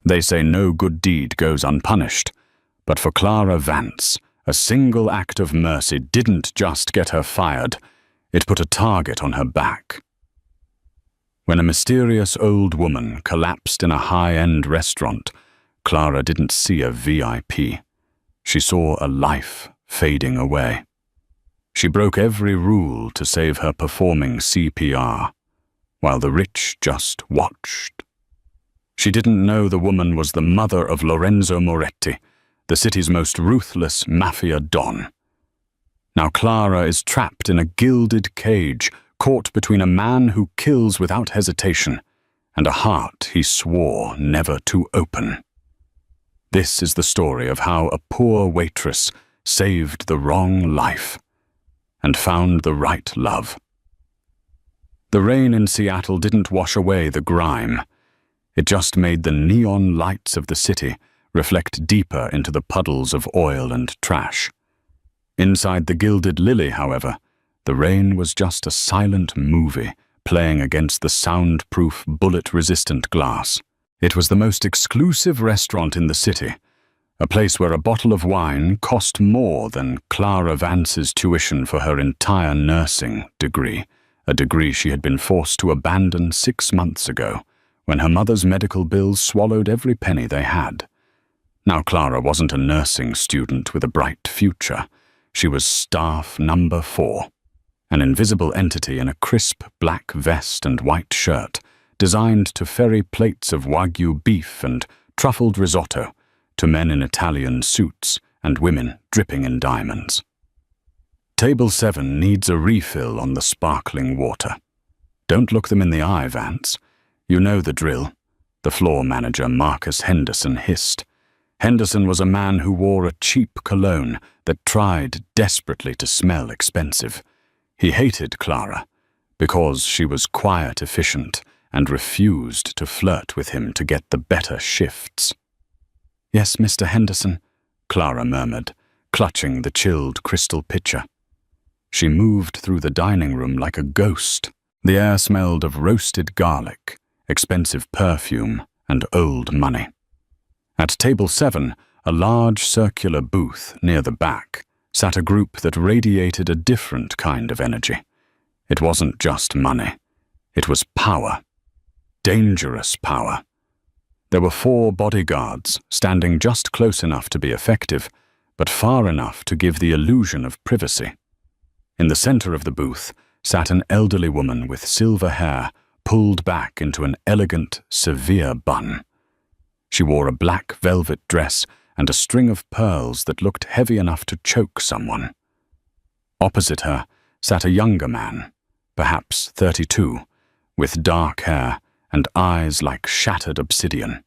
They say no good deed goes unpunished, but for Clara Vance, a single act of mercy didn't just get her fired, it put a target on her back. When a mysterious old woman collapsed in a high-end restaurant, Clara didn't see a VIP. She saw a life fading away. She broke every rule to save her performing CPR, while the rich just watched. She didn't know the woman was the mother of Lorenzo Moretti, the city's most ruthless Mafia don. Now Clara is trapped in a gilded cage, caught between a man who kills without hesitation and a heart he swore never to open. This is the story of how a poor waitress saved the wrong life and found the right love. The rain in Seattle didn't wash away the grime. It just made the neon lights of the city reflect deeper into the puddles of oil and trash. Inside the Gilded Lily, however, the rain was just a silent movie playing against the soundproof, bullet-resistant glass. It was the most exclusive restaurant in the city, a place where a bottle of wine cost more than Clara Vance's tuition for her entire nursing degree, a degree she had been forced to abandon 6 months ago, when her mother's medical bills swallowed every penny they had. Now Clara wasn't a nursing student with a bright future. She was staff number 4, an invisible entity in a crisp black vest and white shirt, designed to ferry plates of Wagyu beef and truffled risotto to men in Italian suits and women dripping in diamonds. Table 7 needs a refill on the sparkling water. Don't look them in the eye, Vance. You know the drill, the floor manager Marcus Henderson hissed. Henderson was a man who wore a cheap cologne that tried desperately to smell expensive. He hated Clara because she was quiet, efficient, and refused to flirt with him to get the better shifts. "Yes, Mr. Henderson," Clara murmured, clutching the chilled crystal pitcher. She moved through the dining room like a ghost. The air smelled of roasted garlic, expensive perfume, and old money. At table 7, a large circular booth near the back, sat a group that radiated a different kind of energy. It wasn't just money. It was power. Dangerous power. There were 4 bodyguards, standing just close enough to be effective, but far enough to give the illusion of privacy. In the center of the booth sat an elderly woman with silver hair pulled back into an elegant, severe bun. She wore a black velvet dress and a string of pearls that looked heavy enough to choke someone. Opposite her sat a younger man, perhaps 32, with dark hair and eyes like shattered obsidian.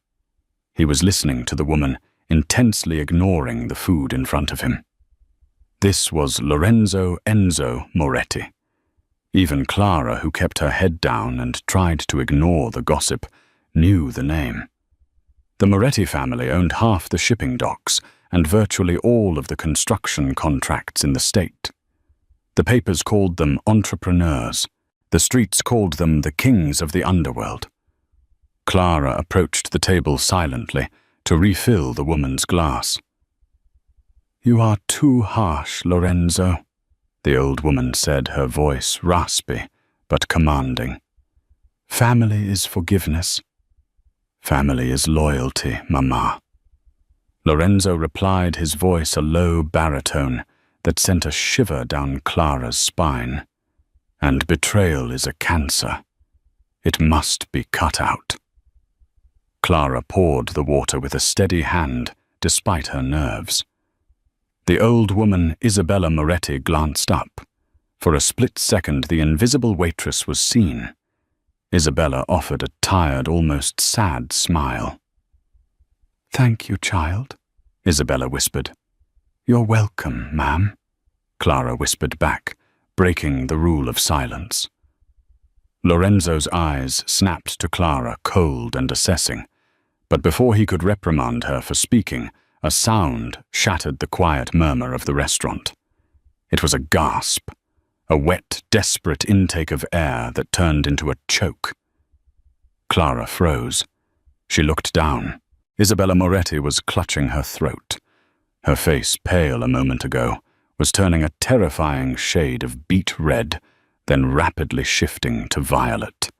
He was listening to the woman, intensely ignoring the food in front of him. This was Lorenzo Enzo Moretti. Even Clara, who kept her head down and tried to ignore the gossip, knew the name. The Moretti family owned half the shipping docks and virtually all of the construction contracts in the state. The papers called them entrepreneurs. The streets called them the kings of the underworld. Clara approached the table silently to refill the woman's glass. "You are too harsh, Lorenzo," the old woman said, her voice raspy but commanding. "Family is forgiveness. Family is loyalty, Mama." Lorenzo replied, his voice a low baritone that sent a shiver down Clara's spine. "And betrayal is a cancer. It must be cut out." Clara poured the water with a steady hand, despite her nerves. The old woman, Isabella Moretti, glanced up. For a split second, the invisible waitress was seen. Isabella offered a tired, almost sad smile. "Thank you, child," Isabella whispered. "You're welcome, ma'am," Clara whispered back, breaking the rule of silence. Lorenzo's eyes snapped to Clara, cold and assessing, but before he could reprimand her for speaking, a sound shattered the quiet murmur of the restaurant. It was a gasp, a wet, desperate intake of air that turned into a choke. Clara froze. She looked down. Isabella Moretti was clutching her throat. Her face, pale a moment ago, was turning a terrifying shade of beet red, then rapidly shifting to violet.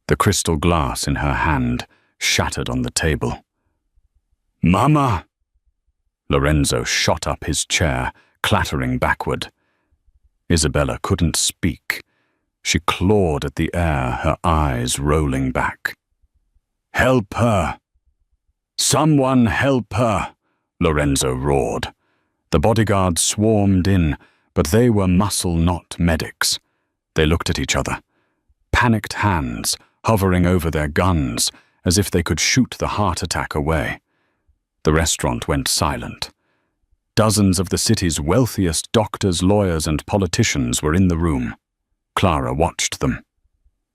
The crystal glass in her hand shattered on the table. "Mama!" Lorenzo shot up his chair, clattering backward. Isabella couldn't speak. She clawed at the air, her eyes rolling back. "Help her! Someone help her!" Lorenzo roared. The bodyguards swarmed in, but they were muscle, not medics. They looked at each other, panicked hands hovering over their guns as if they could shoot the heart attack away. The restaurant went silent. Dozens of the city's wealthiest doctors, lawyers, and politicians were in the room. Clara watched them.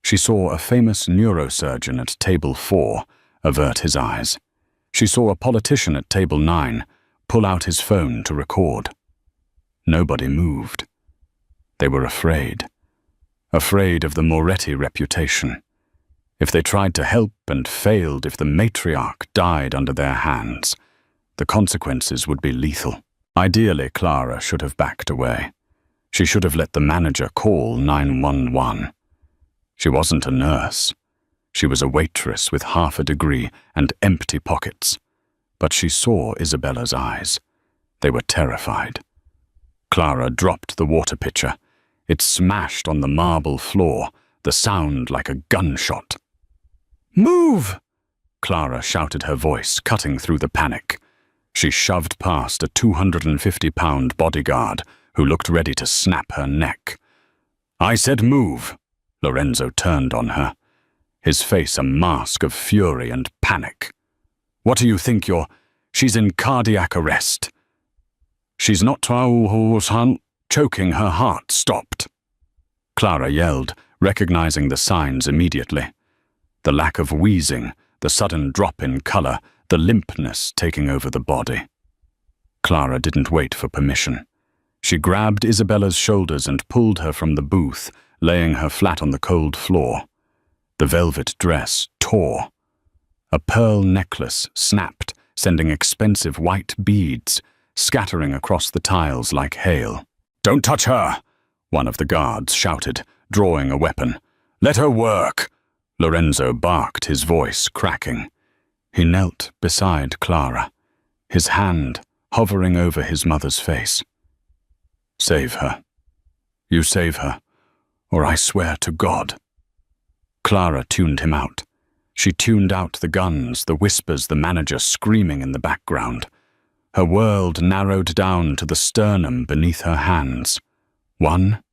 She saw a famous neurosurgeon at table 4 avert his eyes. She saw a politician at table 9 pull out his phone to record. Nobody moved. They were afraid. Afraid of the Moretti reputation. If they tried to help and failed, if the matriarch died under their hands, the consequences would be lethal. Ideally, Clara should have backed away. She should have let the manager call 911. She wasn't a nurse. She was a waitress with half a degree and empty pockets. But she saw Isabella's eyes. They were terrified. Clara dropped the water pitcher. It smashed on the marble floor, the sound like a gunshot. "Move!" Clara shouted, her voice cutting through the panic. She shoved past a 250-pound bodyguard who looked ready to snap her neck. "I said move!" Lorenzo turned on her, his face a mask of fury and panic. "What do you think you're? She's in cardiac arrest." "She's not choking, her heart stopped." Clara yelled, recognizing the signs immediately. The lack of wheezing, the sudden drop in color, the limpness taking over the body. Clara didn't wait for permission. She grabbed Isabella's shoulders and pulled her from the booth, laying her flat on the cold floor. The velvet dress tore. A pearl necklace snapped, sending expensive white beads scattering across the tiles like hail. "Don't touch her!" one of the guards shouted, drawing a weapon. "Let her work!" Lorenzo barked, his voice cracking. He knelt beside Clara, his hand hovering over his mother's face. "Save her. You save her, or I swear to God." Clara tuned him out. She tuned out the guns, the whispers, the manager screaming in the background. Her world narrowed down to the sternum beneath her hands. 1,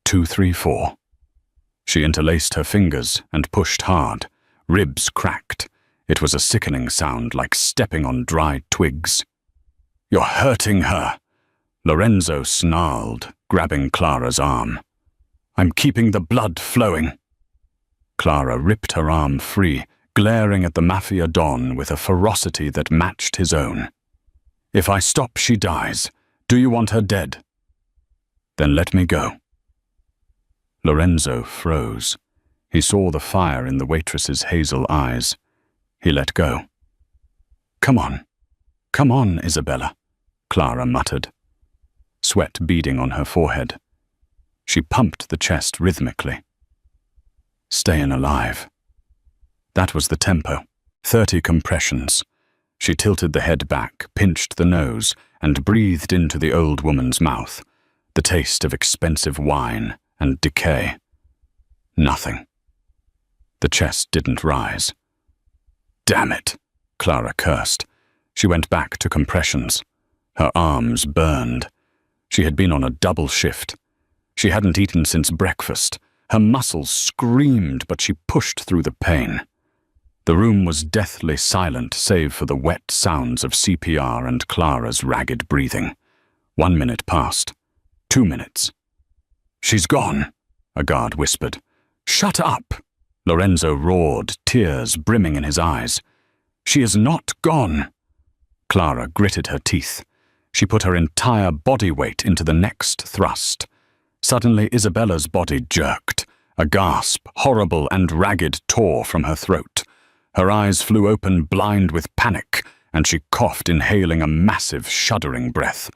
2, 3, 4. She interlaced her fingers and pushed hard. Ribs cracked. It was a sickening sound, like stepping on dry twigs. "You're hurting her!" Lorenzo snarled, grabbing Clara's arm. "I'm keeping the blood flowing." Clara ripped her arm free, glaring at the Mafia Don with a ferocity that matched his own. "If I stop, she dies. Do you want her dead?" "Then let me go." Lorenzo froze. He saw the fire in the waitress's hazel eyes. He let go. Come on, Isabella," Clara muttered, sweat beading on her forehead. She pumped the chest rhythmically. Staying alive. That was the tempo. 30 compressions. She tilted the head back, pinched the nose, and breathed into the old woman's mouth, the taste of expensive wine and decay. Nothing. The chest didn't rise. "Damn it," Clara cursed. She went back to compressions. Her arms burned. She had been on a double shift. She hadn't eaten since breakfast. Her muscles screamed, but she pushed through the pain. The room was deathly silent, save for the wet sounds of CPR and Clara's ragged breathing. 1 minute passed. 2 minutes. "She's gone," a guard whispered. "Shut up!" Lorenzo roared, tears brimming in his eyes. "She is not gone." Clara gritted her teeth. She put her entire body weight into the next thrust. Suddenly, Isabella's body jerked. A gasp, horrible and ragged, tore from her throat. Her eyes flew open, blind with panic, and she coughed, inhaling a massive, shuddering breath.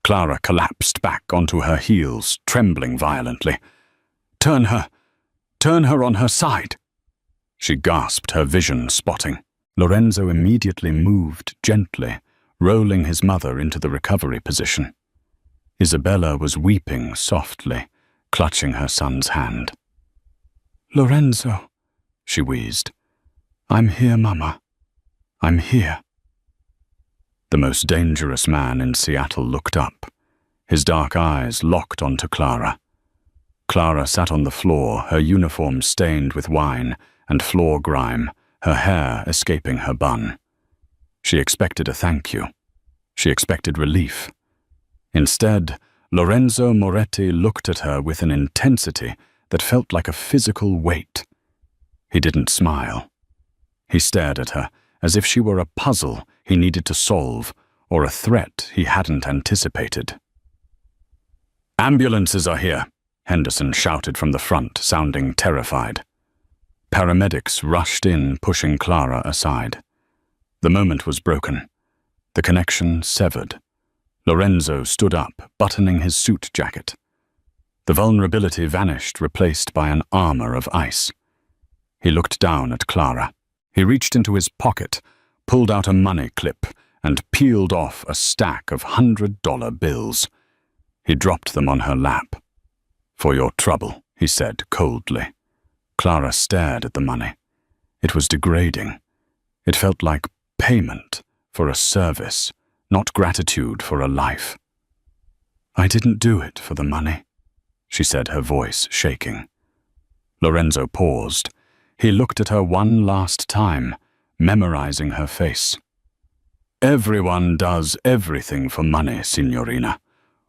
Clara collapsed back onto her heels, trembling violently. Turn her on her side," she gasped, her vision spotting. Lorenzo immediately moved gently, rolling his mother into the recovery position. Isabella was weeping softly, clutching her son's hand. "Lorenzo," she wheezed. "I'm here, Mama. I'm here." The most dangerous man in Seattle looked up, his dark eyes locked onto Clara. Clara sat on the floor, her uniform stained with wine and floor grime, her hair escaping her bun. She expected a thank you. She expected relief. Instead, Lorenzo Moretti looked at her with an intensity that felt like a physical weight. He didn't smile. He stared at her as if she were a puzzle he needed to solve or a threat he hadn't anticipated. "Ambulances are here," Henderson shouted from the front, sounding terrified. Paramedics rushed in, pushing Clara aside. The moment was broken. The connection severed. Lorenzo stood up, buttoning his suit jacket. The vulnerability vanished, replaced by an armor of ice. He looked down at Clara. He reached into his pocket, pulled out a money clip, and peeled off a stack of $100 bills. He dropped them on her lap. "For your trouble," he said coldly. Clara stared at the money. It was degrading. It felt like payment for a service, not gratitude for a life. "I didn't do it for the money," she said, her voice shaking. Lorenzo paused. He looked at her one last time, memorizing her face. "Everyone does everything for money, signorina,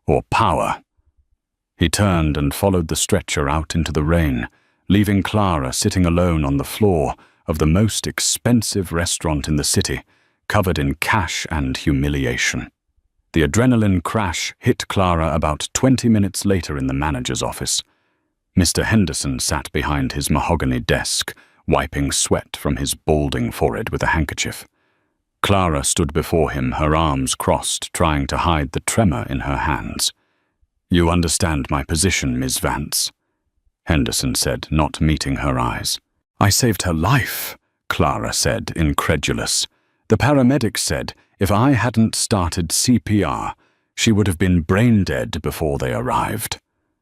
or power." He turned and followed the stretcher out into the rain, leaving Clara sitting alone on the floor of the most expensive restaurant in the city, covered in cash and humiliation. The adrenaline crash hit Clara about 20 minutes later in the manager's office. Mr. Henderson sat behind his mahogany desk, wiping sweat from his balding forehead with a handkerchief. Clara stood before him, her arms crossed, trying to hide the tremor in her hands. "You understand my position, Miss Vance," Henderson said, not meeting her eyes. "I saved her life," Clara said, incredulous. "The paramedics said if I hadn't started CPR, she would have been brain dead before they arrived."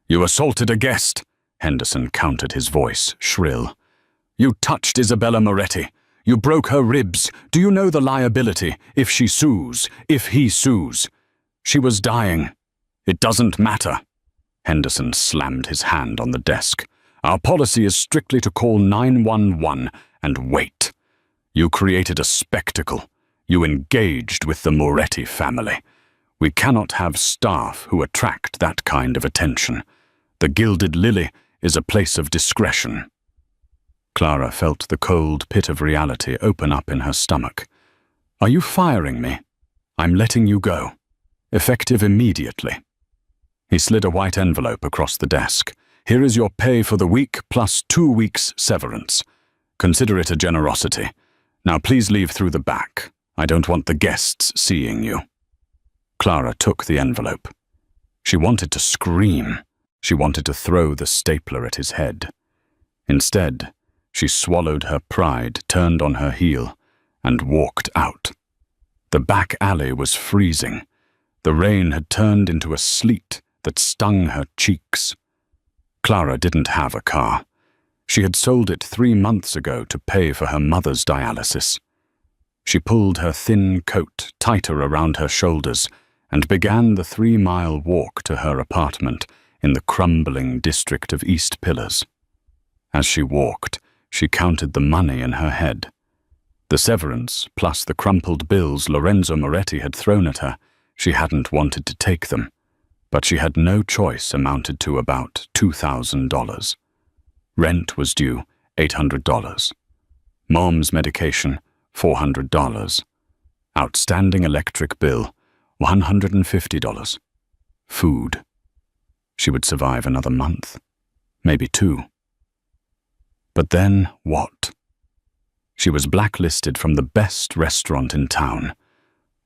"You assaulted a guest," Henderson countered, his voice shrill. "You touched Isabella Moretti. You broke her ribs. Do you know the liability if she sues, if he sues? She was dying. It doesn't matter." Henderson slammed his hand on the desk. "Our policy is strictly to call 911 and wait. You created a spectacle. You engaged with the Moretti family. We cannot have staff who attract that kind of attention. The Gilded Lily is a place of discretion." Clara felt the cold pit of reality open up in her stomach. "Are you firing me? I'm letting you go. Effective immediately." He slid a white envelope across the desk. "Here is your pay for the week plus 2 weeks severance. Consider it a generosity. Now please leave through the back. I don't want the guests seeing you." Clara took the envelope. She wanted to scream. She wanted to throw the stapler at his head. Instead, she swallowed her pride, turned on her heel, and walked out. The back alley was freezing. The rain had turned into a sleet that stung her cheeks. Clara didn't have a car. She had sold it 3 months ago to pay for her mother's dialysis. She pulled her thin coat tighter around her shoulders and began the 3-mile walk to her apartment in the crumbling district of East Pillars. As she walked, she counted the money in her head. The severance, plus the crumpled bills Lorenzo Moretti had thrown at her, she hadn't wanted to take them, but she had no choice, amounted to about $2,000. Rent was due $800. Mom's medication, $400. Outstanding electric bill, $150. Food. She would survive another month, maybe 2. But then what? She was blacklisted from the best restaurant in town.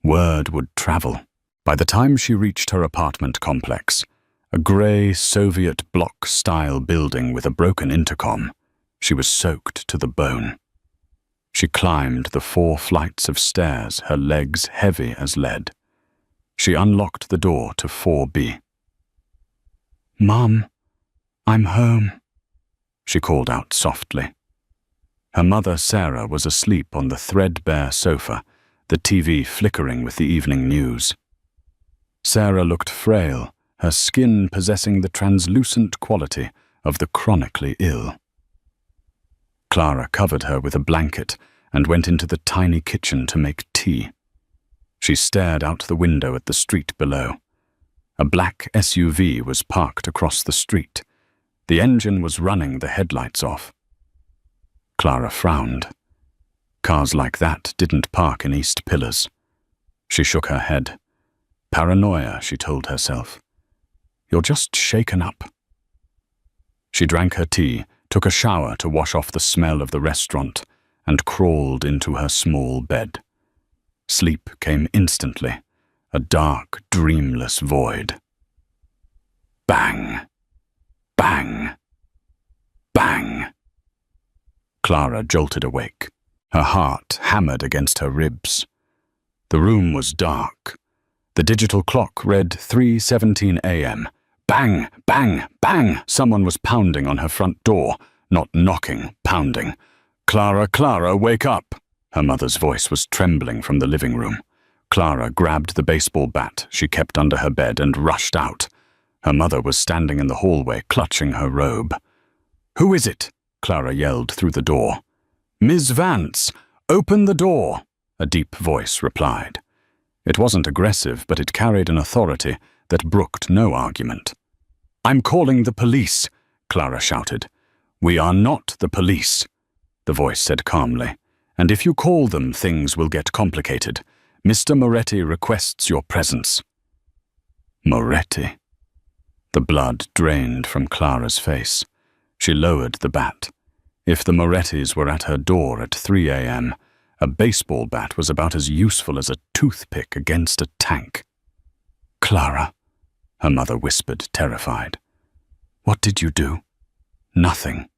Word would travel. By the time she reached her apartment complex, a grey Soviet block-style building with a broken intercom, she was soaked to the bone. She climbed the 4 flights of stairs, her legs heavy as lead. She unlocked the door to 4B. "Mom, I'm home," she called out softly. Her mother, Sarah, was asleep on the threadbare sofa, the TV flickering with the evening news. Sarah looked frail, her skin possessing the translucent quality of the chronically ill. Clara covered her with a blanket and went into the tiny kitchen to make tea. She stared out the window at the street below. A black SUV was parked across the street. The engine was running the headlights off. Clara frowned. Cars like that didn't park in East Pillars. She shook her head. Paranoia, she told herself. You're just shaken up. She drank her tea, took a shower to wash off the smell of the restaurant, and crawled into her small bed. Sleep came instantly, a dark, dreamless void. Bang! Bang! Bang! Clara jolted awake. Her heart hammered against her ribs. The room was dark. The digital clock read 3:17 a.m. Bang! Bang! Bang! Someone was pounding on her front door. Not knocking, pounding. "Clara, Clara, wake up!" Her mother's voice was trembling from the living room. Clara grabbed the baseball bat she kept under her bed and rushed out. Her mother was standing in the hallway, clutching her robe. "Who is it?" Clara yelled through the door. "Ms. Vance, open the door," a deep voice replied. It wasn't aggressive, but it carried an authority that brooked no argument. "I'm calling the police," Clara shouted. "We are not the police," the voice said calmly. "And if you call them, things will get complicated. Mr. Moretti requests your presence." Moretti. The blood drained from Clara's face. She lowered the bat. If the Morettis were at her door at 3 a.m., a baseball bat was about as useful as a toothpick against a tank. "Clara," her mother whispered, terrified. "What did you do?" "Nothing."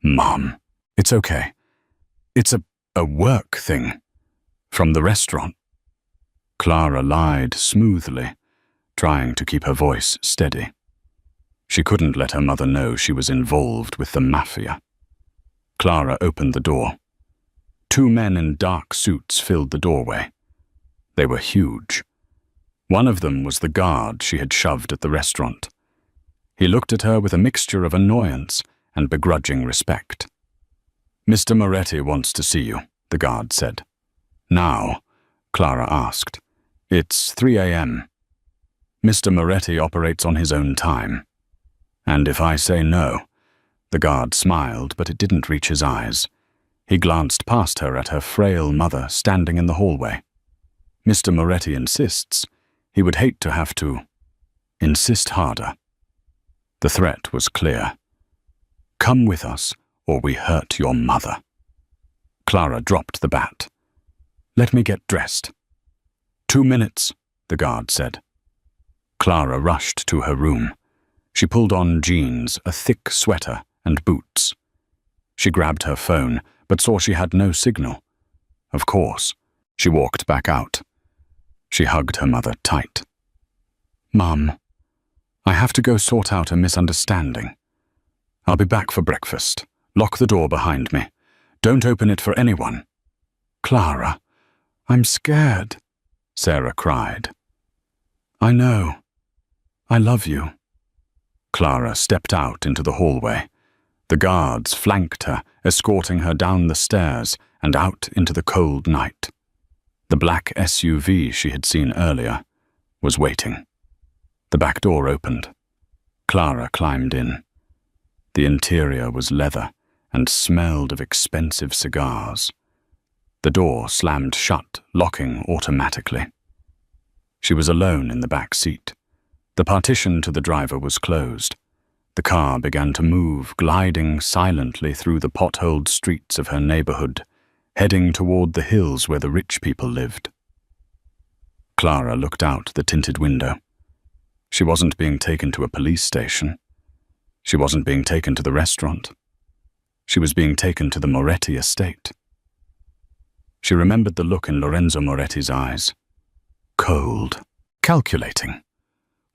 "Mom, it's okay. It's a work thing. From the restaurant." Clara lied smoothly, trying to keep her voice steady. She couldn't let her mother know she was involved with the Mafia. Clara opened the door. 2 men in dark suits filled the doorway. They were huge. One of them was the guard she had shoved at the restaurant. He looked at her with a mixture of annoyance and begrudging respect. "Mr. Moretti wants to see you," the guard said. "Now?" Clara asked. "It's 3 a.m. Mr. Moretti operates on his own time. And if I say no..." The guard smiled, but it didn't reach his eyes. He glanced past her at her frail mother standing in the hallway. "Mr. Moretti insists. He would hate to have to insist harder." The threat was clear. "Come with us, or we hurt your mother." Clara dropped the bat. "Let me get dressed." 2 minutes, the guard said. Clara rushed to her room. She pulled on jeans, a thick sweater, and boots. She grabbed her phone, but saw she had no signal. Of course, she walked back out. She hugged her mother tight. "Mum, I have to go sort out a misunderstanding. I'll be back for breakfast. Lock the door behind me. Don't open it for anyone." "Clara, I'm scared," Sarah cried. "I know. I love you." Clara stepped out into the hallway. The guards flanked her, escorting her down the stairs and out into the cold night. The black SUV she had seen earlier was waiting. The back door opened. Clara climbed in. The interior was leather and smelled of expensive cigars. The door slammed shut, locking automatically. She was alone in the back seat. The partition to the driver was closed. The car began to move, gliding silently through the potholed streets of her neighborhood, heading toward the hills where the rich people lived. Clara looked out the tinted window. She wasn't being taken to a police station. She wasn't being taken to the restaurant. She was being taken to the Moretti estate. She remembered the look in Lorenzo Moretti's eyes. Cold, calculating.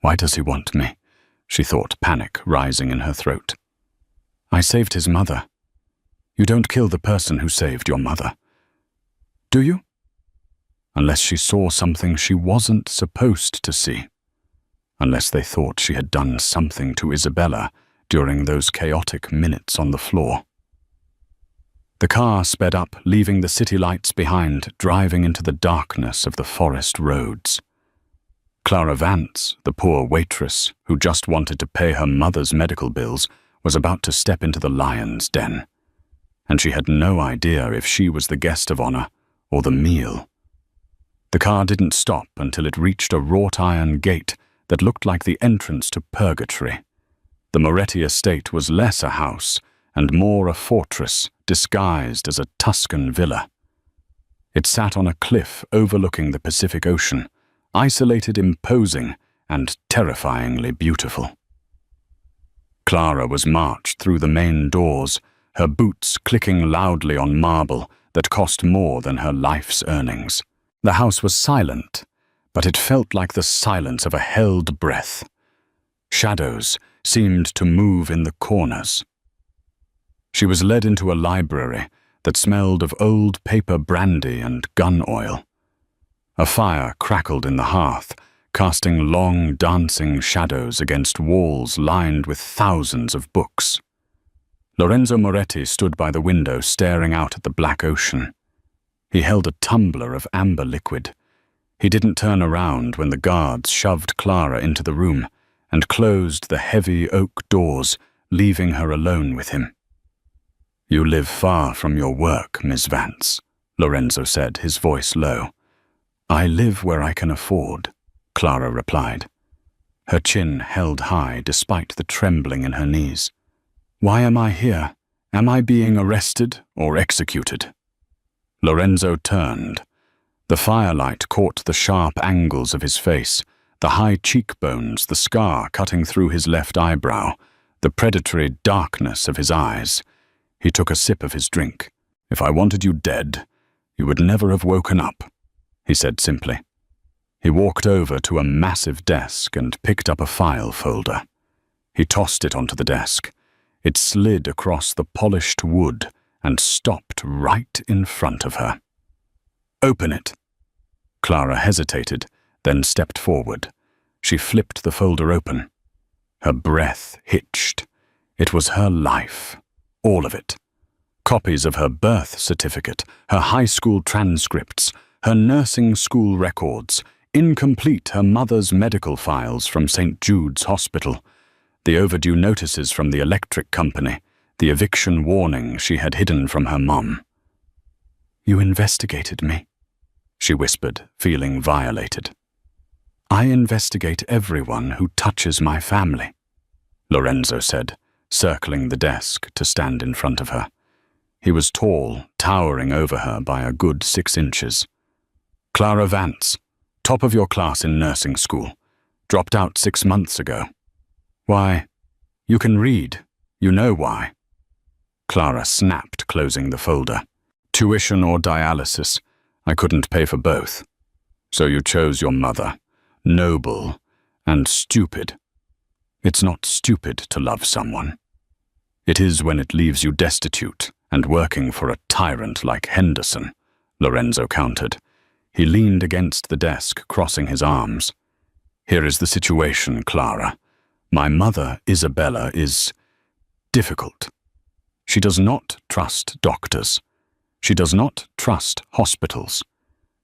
Why does he want me? She thought, panic rising in her throat. I saved his mother. You don't kill the person who saved your mother. Do you? Unless she saw something she wasn't supposed to see. Unless they thought she had done something to Isabella during those chaotic minutes on the floor. The car sped up, leaving the city lights behind, driving into the darkness of the forest roads. Clara Vance, the poor waitress who just wanted to pay her mother's medical bills, was about to step into the lion's den. And she had no idea if she was the guest of honor or the meal. The car didn't stop until it reached a wrought iron gate that looked like the entrance to purgatory. The Moretti estate was less a house and more a fortress disguised as a Tuscan villa. It sat on a cliff overlooking the Pacific Ocean, isolated, imposing, and terrifyingly beautiful. Clara was marched through the main doors, her boots clicking loudly on marble that cost more than her life's earnings. The house was silent, but it felt like the silence of a held breath. Shadows seemed to move in the corners. She was led into a library that smelled of old paper brandy and gun oil. A fire crackled in the hearth, casting long, dancing shadows against walls lined with thousands of books. Lorenzo Moretti stood by the window staring out at the black ocean. He held a tumbler of amber liquid. He didn't turn around when the guards shoved Clara into the room and closed the heavy oak doors, leaving her alone with him. You live far from your work, Miss Vance, Lorenzo said, his voice low. I live where I can afford, Clara replied. Her chin held high despite the trembling in her knees. Why am I here? Am I being arrested or executed? Lorenzo turned. The firelight caught the sharp angles of his face, the high cheekbones, the scar cutting through his left eyebrow, the predatory darkness of his eyes. He took a sip of his drink. If I wanted you dead, you would never have woken up, he said simply. He walked over to a massive desk and picked up a file folder. He tossed it onto the desk. It slid across the polished wood and stopped right in front of her. Open it. Clara hesitated, then stepped forward. She flipped the folder open. Her breath hitched. It was her life. All of it. Copies of her birth certificate, her high school transcripts, her nursing school records, incomplete her mother's medical files from St. Jude's Hospital, the overdue notices from the electric company, the eviction warning she had hidden from her mom. You investigated me, she whispered, feeling violated. I investigate everyone who touches my family, Lorenzo said, circling the desk to stand in front of her. He was tall, towering over her by a good 6 inches. Clara Vance, top of your class in nursing school, dropped out 6 months ago. Why? You can read. You know why. Clara snapped, closing the folder. Tuition or dialysis. I couldn't pay for both. So you chose your mother. Noble and stupid. It's not stupid to love someone. It is when it leaves you destitute and working for a tyrant like Henderson, Lorenzo countered. He leaned against the desk, crossing his arms. Here is the situation, Clara. My mother, Isabella, is difficult. She does not trust doctors. She does not trust hospitals.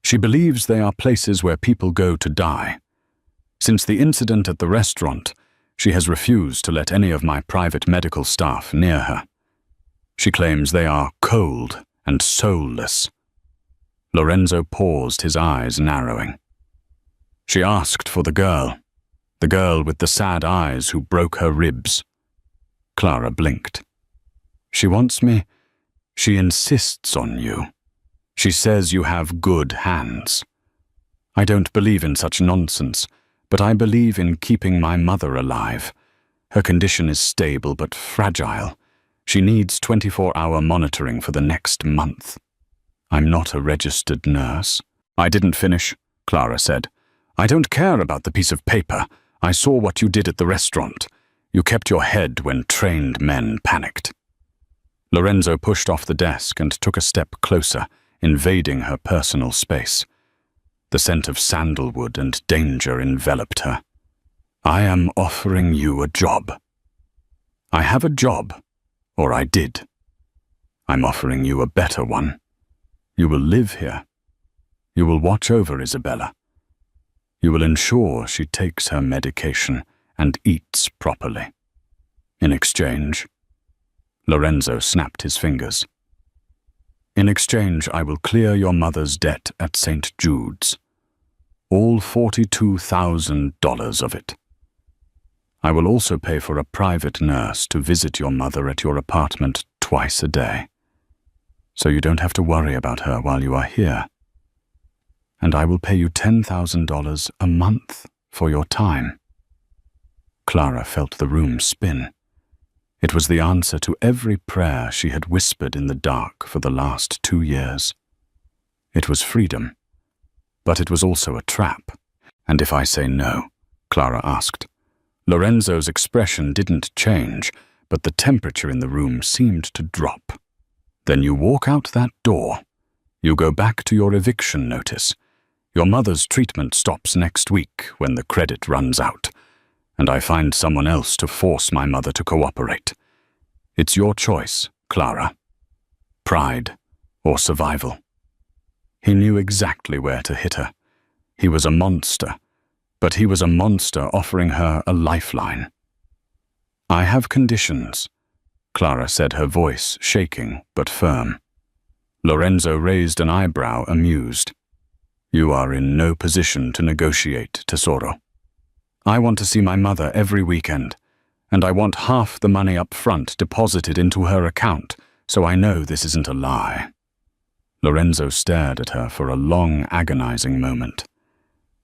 She believes they are places where people go to die. Since the incident at the restaurant, she has refused to let any of my private medical staff near her. She claims they are cold and soulless. Lorenzo paused, his eyes narrowing. She asked for the girl with the sad eyes who broke her ribs. Clara blinked. She wants me. She insists on you. She says you have good hands. I don't believe in such nonsense, but I believe in keeping my mother alive. Her condition is stable but fragile. She needs 24-hour monitoring for the next month. I'm not a registered nurse. I didn't finish, Clara said. I don't care about the piece of paper. I saw what you did at the restaurant. You kept your head when trained men panicked. Lorenzo pushed off the desk and took a step closer, invading her personal space. The scent of sandalwood and danger enveloped her. I am offering you a job. I have a job, or I did. I'm offering you a better one. You will live here. You will watch over Isabella. You will ensure she takes her medication and eats properly. In exchange, Lorenzo snapped his fingers. In exchange, I will clear your mother's debt at St. Jude's. All $42,000 of it. I will also pay for a private nurse to visit your mother at your apartment twice a day, so you don't have to worry about her while you are here. And I will pay you $10,000 a month for your time. Clara felt the room spin. It was the answer to every prayer she had whispered in the dark for the last 2 years. It was freedom, but it was also a trap. And if I say no? Clara asked. Lorenzo's expression didn't change, but the temperature in the room seemed to drop. Then you walk out that door. You go back to your eviction notice. Your mother's treatment stops next week when the credit runs out, and I find someone else to force my mother to cooperate. It's your choice, Clara. Pride or survival. He knew exactly where to hit her. He was a monster, but he was a monster offering her a lifeline. I have conditions, Clara said, her voice shaking but firm. Lorenzo raised an eyebrow, amused. You are in no position to negotiate, Tesoro. I want to see my mother every weekend, and I want half the money up front deposited into her account, so I know this isn't a lie. Lorenzo stared at her for a long, agonizing moment.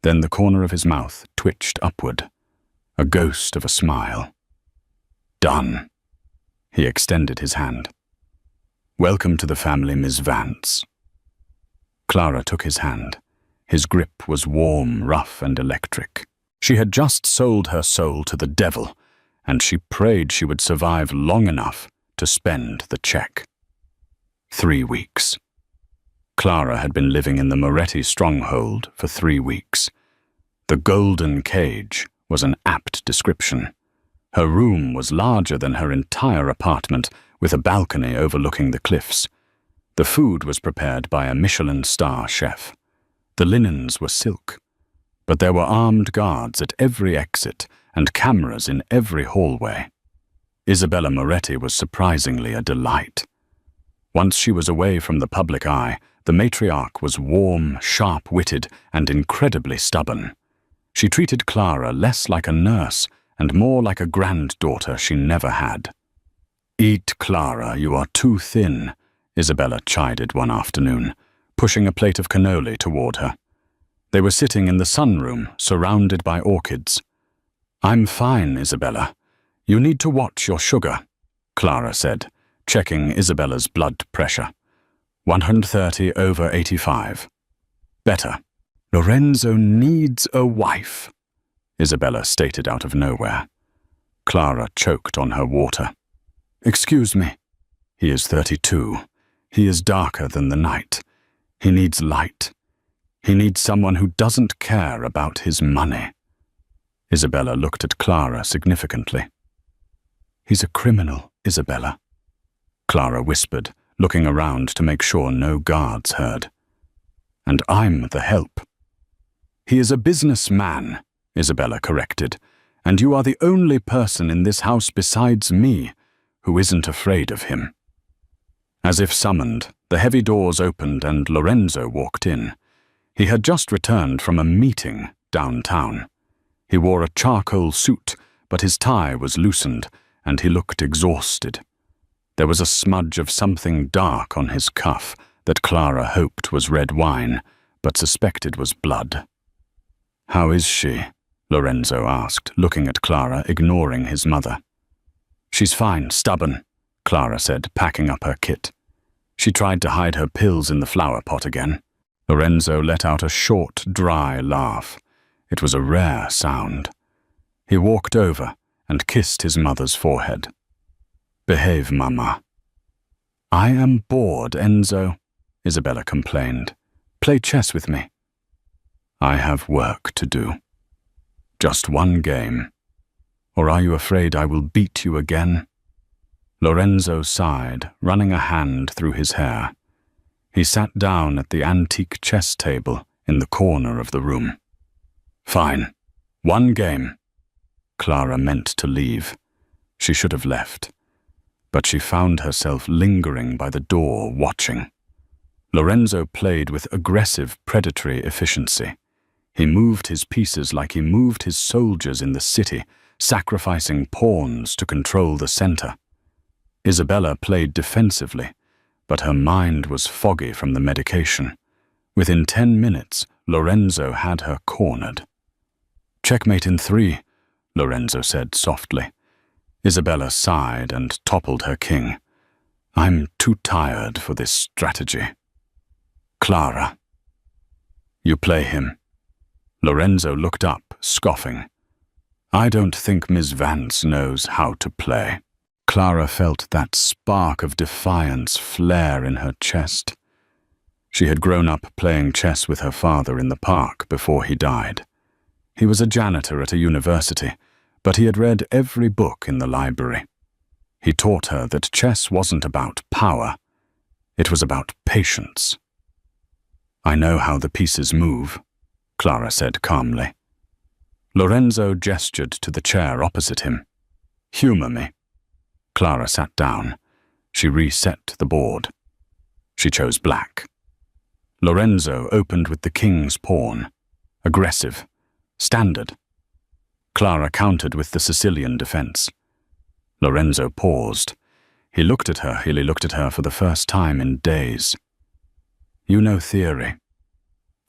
Then the corner of his mouth twitched upward, a ghost of a smile. Done. He extended his hand. Welcome to the family, Miss Vance. Clara took his hand. His grip was warm, rough, and electric. She had just sold her soul to the devil, and she prayed she would survive long enough to spend the check. 3 weeks. Clara had been living in the Moretti stronghold for 3 weeks. The golden cage was an apt description. Her room was larger than her entire apartment, with a balcony overlooking the cliffs. The food was prepared by a Michelin star chef. The linens were silk, but there were armed guards at every exit and cameras in every hallway. Isabella Moretti was surprisingly a delight. Once she was away from the public eye, the matriarch was warm, sharp-witted, and incredibly stubborn. She treated Clara less like a nurse and more like a granddaughter she never had. Eat, Clara, you are too thin, Isabella chided one afternoon, pushing a plate of cannoli toward her. They were sitting in the sunroom, surrounded by orchids. I'm fine, Isabella. You need to watch your sugar, Clara said, checking Isabella's blood pressure. 130/85. Better. Lorenzo needs a wife, Isabella stated out of nowhere. Clara choked on her water. Excuse me. He is 32. He is darker than the night. He needs light. He needs someone who doesn't care about his money. Isabella looked at Clara significantly. He's a criminal, Isabella, Clara whispered, looking around to make sure no guards heard. And I'm the help. He is a businessman, Isabella corrected, and you are the only person in this house besides me who isn't afraid of him. As if summoned, the heavy doors opened and Lorenzo walked in. He had just returned from a meeting downtown. He wore a charcoal suit, but his tie was loosened, and he looked exhausted. There was a smudge of something dark on his cuff that Clara hoped was red wine, but suspected was blood. "How is she?" Lorenzo asked, looking at Clara, ignoring his mother. "She's fine, stubborn," Clara said, packing up her kit. She tried to hide her pills in the flower pot again. Lorenzo let out a short, dry laugh. It was a rare sound. He walked over and kissed his mother's forehead. "Behave, Mama." "I am bored, Enzo," Isabella complained. "Play chess with me." "I have work to do. Just one game. Or are you afraid I will beat you again?" Lorenzo sighed, running a hand through his hair. He sat down at the antique chess table in the corner of the room. "Fine. One game." Clara meant to leave. She should have left. But she found herself lingering by the door, watching. Lorenzo played with aggressive, predatory efficiency. He moved his pieces like he moved his soldiers in the city, sacrificing pawns to control the center. Isabella played defensively, but her mind was foggy from the medication. Within 10 minutes, Lorenzo had her cornered. "Checkmate in 3, Lorenzo said softly. Isabella sighed and toppled her king. "I'm too tired for this strategy." "Clara." "You play him." Lorenzo looked up, scoffing. "I don't think Miss Vance knows how to play." Clara felt that spark of defiance flare in her chest. She had grown up playing chess with her father in the park before he died. He was a janitor at a university, but he had read every book in the library. He taught her that chess wasn't about power. It was about patience. "I know how the pieces move," Clara said calmly. Lorenzo gestured to the chair opposite him. "Humor me." Clara sat down. She reset the board. She chose black. Lorenzo opened with the king's pawn. Aggressive. Standard. Clara countered with the Sicilian defense. Lorenzo paused. He looked at her for the first time in days. "You know theory."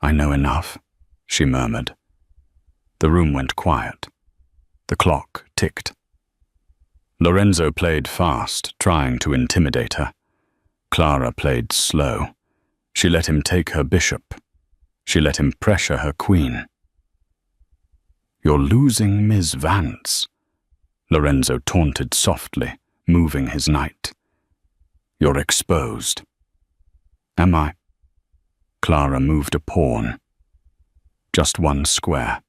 "I know enough," she murmured. The room went quiet. The clock ticked. Lorenzo played fast, trying to intimidate her. Clara played slow. She let him take her bishop. She let him pressure her queen. "You're losing Miss Vance," Lorenzo taunted softly, moving his knight. "You're exposed." "Am I?" Clara moved a pawn. Just one square.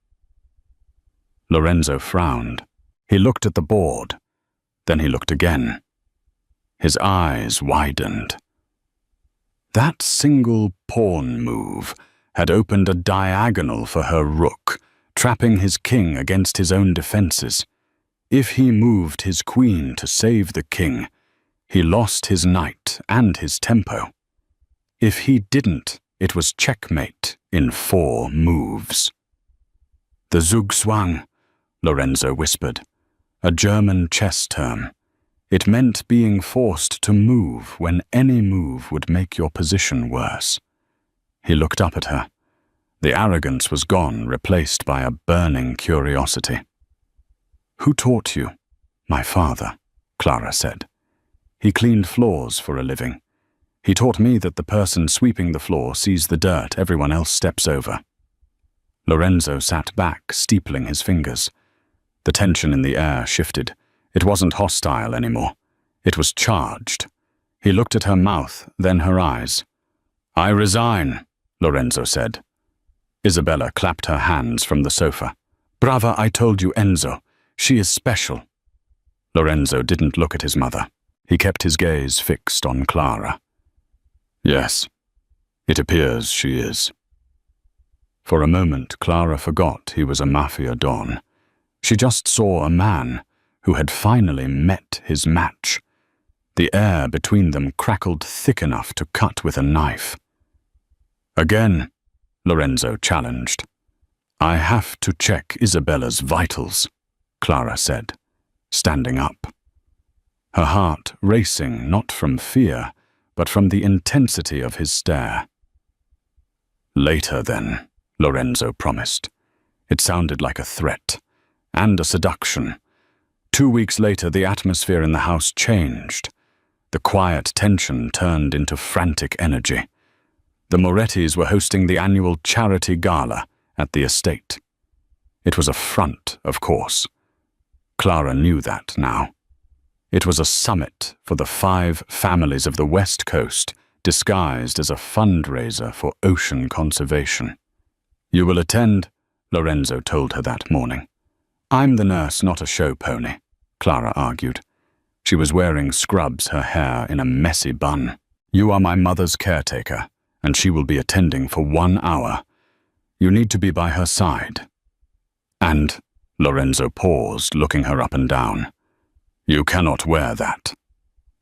Lorenzo frowned. He looked at the board. Then he looked again. His eyes widened. That single pawn move had opened a diagonal for her rook, trapping his king against his own defenses. If he moved his queen to save the king, he lost his knight and his tempo. If he didn't, it was checkmate in 4 moves. "The Zugzwang," Lorenzo whispered, a German chess term. It meant being forced to move when any move would make your position worse. He looked up at her. The arrogance was gone, replaced by a burning curiosity. "Who taught you?" "My father," Clara said. "He cleaned floors for a living. He taught me that the person sweeping the floor sees the dirt everyone else steps over." Lorenzo sat back, steepling his fingers. The tension in the air shifted. It wasn't hostile anymore. It was charged. He looked at her mouth, then her eyes. "I resign," Lorenzo said. Isabella clapped her hands from the sofa. "Brava, I told you, Enzo. She is special." Lorenzo didn't look at his mother. He kept his gaze fixed on Clara. "Yes, it appears she is." For a moment, Clara forgot he was a Mafia don. She just saw a man who had finally met his match. The air between them crackled thick enough to cut with a knife. "Again," Lorenzo challenged. "I have to check Isabella's vitals," Clara said, standing up. Her heart racing not from fear, but from the intensity of his stare. "Later, then," Lorenzo promised. It sounded like a threat, and a seduction. 2 weeks later, the atmosphere in the house changed. The quiet tension turned into frantic energy. The Morettis were hosting the annual charity gala at the estate. It was a front, of course. Clara knew that now. It was a summit for the 5 families of the West Coast, disguised as a fundraiser for ocean conservation. "You will attend," Lorenzo told her that morning. "I'm the nurse, not a show pony," Clara argued. She was wearing scrubs, her hair in a messy bun. "You are my mother's caretaker, and she will be attending for 1 hour. You need to be by her side." "And," Lorenzo paused, looking her up and down, "you cannot wear that."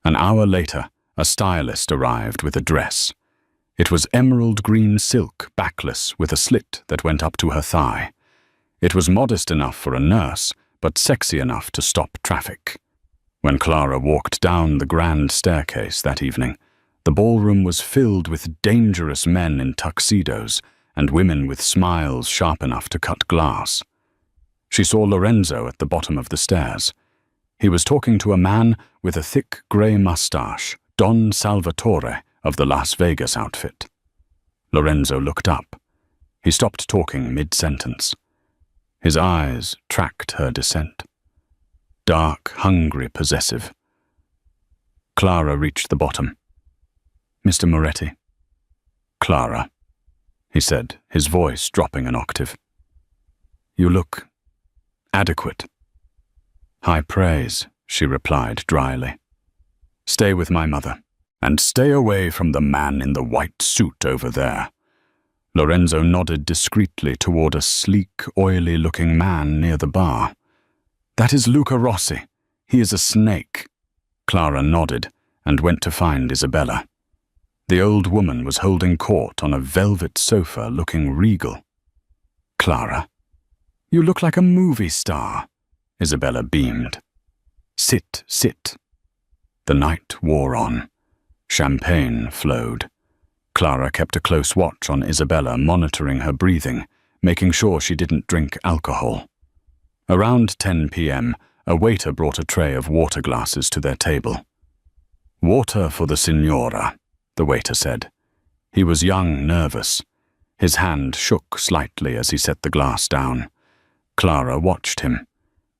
An hour later, a stylist arrived with a dress. It was emerald green silk, backless, with a slit that went up to her thigh. It was modest enough for a nurse, but sexy enough to stop traffic. When Clara walked down the grand staircase that evening, the ballroom was filled with dangerous men in tuxedos and women with smiles sharp enough to cut glass. She saw Lorenzo at the bottom of the stairs. He was talking to a man with a thick grey mustache, Don Salvatore of the Las Vegas outfit. Lorenzo looked up. He stopped talking mid-sentence. His eyes tracked her descent. Dark, hungry, possessive. Clara reached the bottom. "Mr. Moretti." "Clara," he said, his voice dropping an octave. "You look adequate." "High praise," she replied dryly. "Stay with my mother, and stay away from the man in the white suit over there." Lorenzo nodded discreetly toward a sleek, oily-looking man near the bar. "That is Luca Rossi. He is a snake." Clara nodded and went to find Isabella. The old woman was holding court on a velvet sofa, looking regal. "Clara, you look like a movie star," Isabella beamed. "Sit, sit." The night wore on. Champagne flowed. Clara kept a close watch on Isabella, monitoring her breathing, making sure she didn't drink alcohol. Around 10 p.m., a waiter brought a tray of water glasses to their table. "Water for the signora," the waiter said. He was young, nervous. His hand shook slightly as he set the glass down. Clara watched him.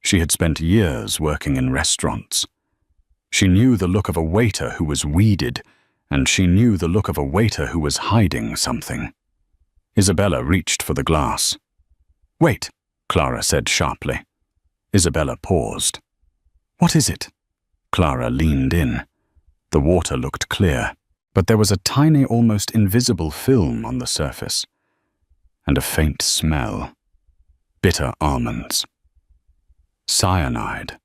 She had spent years working in restaurants. She knew the look of a waiter who was weeded, and she knew the look of a waiter who was hiding something. Isabella reached for the glass. "Wait," Clara said sharply. Isabella paused. "What is it?" Clara leaned in. The water looked clear, but there was a tiny, almost invisible film on the surface, and a faint smell. Bitter almonds. Cyanide.